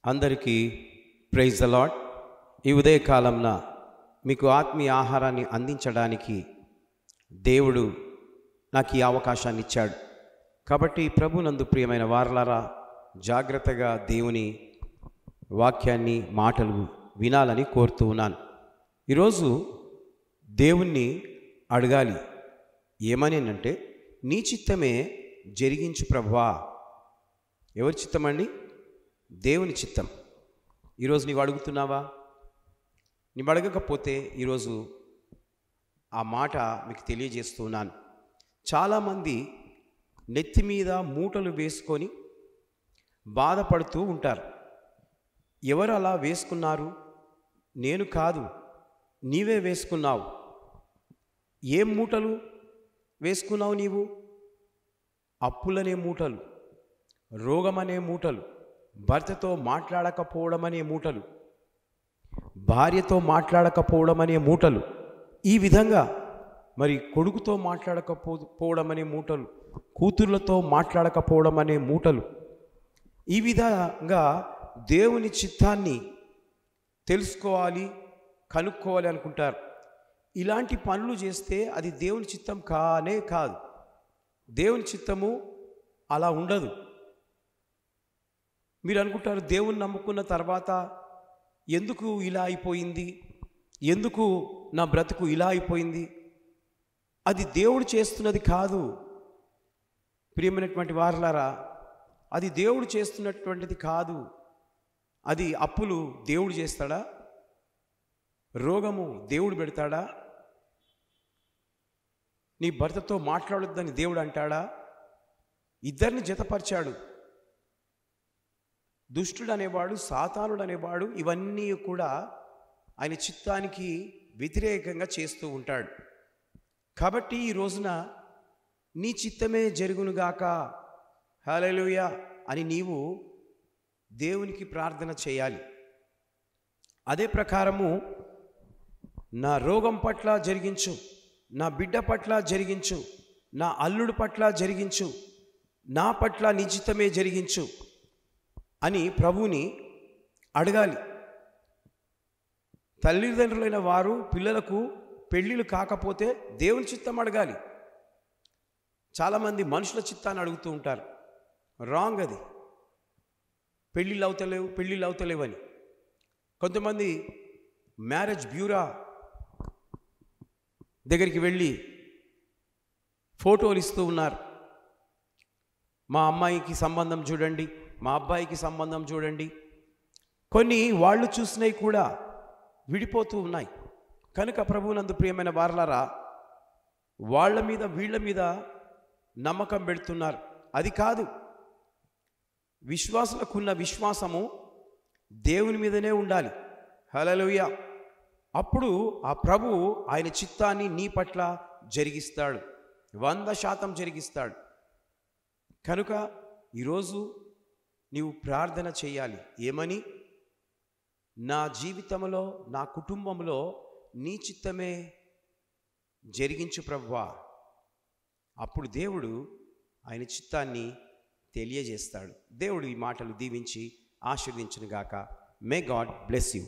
అందరికీ praise the lord. ఈ ఉదయకాలంన మీకు ఆత్మీయ ఆహారాన్ని అందించడానికి దేవుడు నాకు ఈ అవకాశాన్ని ఇచ్చాడు. కాబట్టి ప్రభునందు ప్రియమైన వారలారా, జాగ్రత్తగా దేవుని వాక్యాన్ని మాటలు వినాలని కోరుతూ ఉన్నాను. ఈరోజు దేవుణ్ణి అడగాలి. ఏమని అంటే, నీ చిత్తమే జరిగించు ప్రభువా. ఎవరి చిత్తమండి? దేవుని చిత్తం. ఈరోజు నీవు అడుగుతున్నావా? నీవు అడగకపోతే ఈరోజు ఆ మాట మీకు తెలియజేస్తున్నాను. చాలామంది నెత్తి మీద మూటలు వేసుకొని బాధపడుతూ ఉంటారు. ఎవరు అలా వేసుకున్నారు? నేను కాదు, నీవే వేసుకున్నావు. ఏం మూటలు వేసుకున్నావు నీవు? అప్పులనే మూటలు, రోగమనే మూటలు, భర్తతో మాట్లాడకపోవడం అనే మూటలు, భార్యతో మాట్లాడకపోవడం అనే మూటలు, ఈ విధంగా మరి కొడుకుతో మాట్లాడకపోవడం అనే మూటలు, కూతుర్లతో మాట్లాడకపోవడం అనే మూటలు, ఈ విధంగా దేవుని చిత్తాన్ని తెలుసుకోవాలి, కనుక్కోవాలి అనుకుంటారు. ఇలాంటి పనులు చేస్తే అది దేవుని చిత్తం కానే కాదు. దేవుని చిత్తము అలా ఉండదు. మీరు అనుకుంటారు, దేవుని నమ్ముకున్న తర్వాత ఎందుకు ఇలా అయిపోయింది, ఎందుకు నా బ్రతుకు ఇలా అయిపోయింది? అది దేవుడు చేస్తున్నది కాదు. ప్రియమైనటువంటి వారలారా, అది దేవుడు చేస్తున్నటువంటిది కాదు. అది అప్పులు దేవుడు చేస్తాడా? రోగము దేవుడు పెడతాడా? నీ భర్తతో మాట్లాడొద్దని దేవుడు అంటాడా? ఇద్దరిని జతపరిచాడు. దుష్టుడు అనేవాడు, సాతానుడు అనేవాడు, ఇవన్నీ కూడా ఆయన చిత్తానికి వ్యతిరేకంగా చేస్తూ ఉంటాడు. కాబట్టి ఈ రోజున నీ చిత్తమే జరుగునుగాక, హల్లెలూయా అని నీవు దేవునికి ప్రార్థన చేయాలి. అదే ప్రకారము నా రోగం పట్ల జరిగించు, నా బిడ్డ పట్ల జరిగించు, నా అల్లుడు పట్ల జరిగించు, నా పట్ల నీ చిత్తమే జరిగించు అని ప్రభువుని అడగాలి. తల్లిదండ్రులైన వారు పిల్లలకు పెళ్ళిళ్ళు కాకపోతే దేవుని చిత్తం అడగాలి. చాలామంది మనుషుల చిత్తాన్ని అడుగుతూ ఉంటారు. రాంగ్ అది. పెళ్ళిళ్ళు అవుతలేవు అని. కొంతమంది మ్యారేజ్ బ్యూరో దగ్గరికి వెళ్ళి ఫోటోలు ఇస్తూ ఉన్నారు. మా అమ్మాయికి సంబంధం చూడండి, మా అబ్బాయికి సంబంధం చూడండి. కొన్ని వాళ్ళు చూసినవి కూడా విడిపోతూ ఉన్నాయి. కనుక ప్రభువునందు ప్రియమైన వారలారా, వాళ్ళ మీద వీళ్ళ మీద నమ్మకం పెడుతున్నారు. అది కాదు. విశ్వాసులకున్న విశ్వాసము దేవుని మీదనే ఉండాలి. హల్లెలూయా. అప్పుడు ఆ ప్రభువు ఆయన చిత్తాన్ని నీ పట్ల జరిగిస్తాడు, 100% జరిగిస్తాడు. కనుక ఈరోజు నీవు ప్రార్థన చేయాలి. ఏమని? నా జీవితంలో, నా కుటుంబంలో నీ చిత్తమే జరిగించు ప్రభువా. అప్పుడు దేవుడు ఆయన చిత్తాన్ని తెలియజేస్తాడు. దేవుడు ఈ మాటలు దీవించి ఆశీర్వదించునుగాక. May God bless you.